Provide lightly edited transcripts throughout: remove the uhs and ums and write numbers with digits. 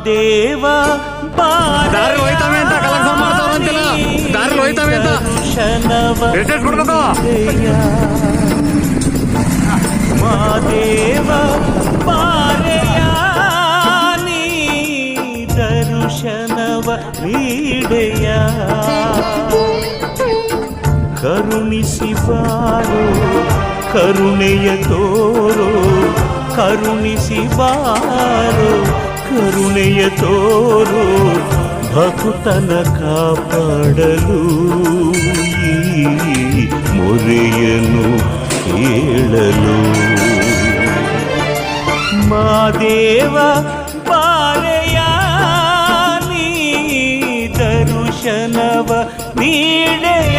ದೇವ ದಾರಿ ಹೋಯ್ತವೆ ಅಂತ ಕಲೆಕ್ಷನ್ ಮಾಡ್ತಾವಂತಿಲ್ಲ. ದಾರಿ ಹೋಯ್ತವೆ ಅಂತ ರಿಟೇಟ್ ಕೊಡ್ಬೇಕು. ಮಾದೇವ ಪಾರೆಯ ನೀ ದರ್ಶನವ ನೀಡೆಯ ಕರುಣಿಸಿ ಬಾರೋ ಕರುಣೆಯ ತೋರೋ ಕರುಣಿಸಿ ಬಾರೋ ಕರುಣೆಯ ತೋರೋ ಭಕ್ತನ ಕಾಪಾಡಲು ಈ ಮೊರೆಯನ್ನು ಕೇಳಲು ಮಾದೇವ ಪಾರೆಯ ನೀ ದರ್ಶನವ ನೀಡೆಯ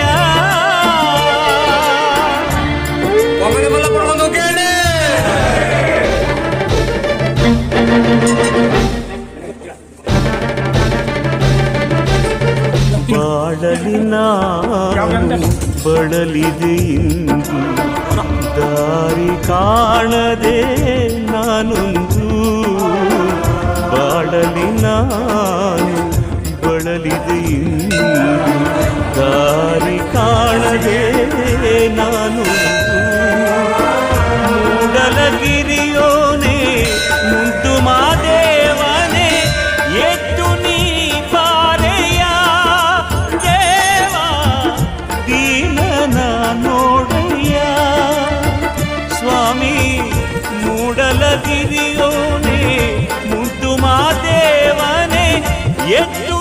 ಬಾಳಲಿ ನಾನು ಬಳಲಿದೆ ಇಂದು ದಾರಿ ಕಾಣದೆ ನಾನೊಂದು ಬಾಳಲಿ ನಾನು ಬಳಲಿದೆ ಇಂದು ದಾರಿ ಕಾಣದೆ ನಾನೊಂದು ಮೂಡಲಗಿರಿಯೋನೆ ಮುದ್ದು ಮಾದೇವನೇ ಎದ್ದು ನೀ ಪಾರೆಯ ದೇವ ದೀನನ ನೋಡಯ್ಯ ಸ್ವಾಮಿ ಮೂಡಲಗಿರಿಯೋನೆ ಮುದ್ದು ಮಾದೇವನೇ ಎದ್ದು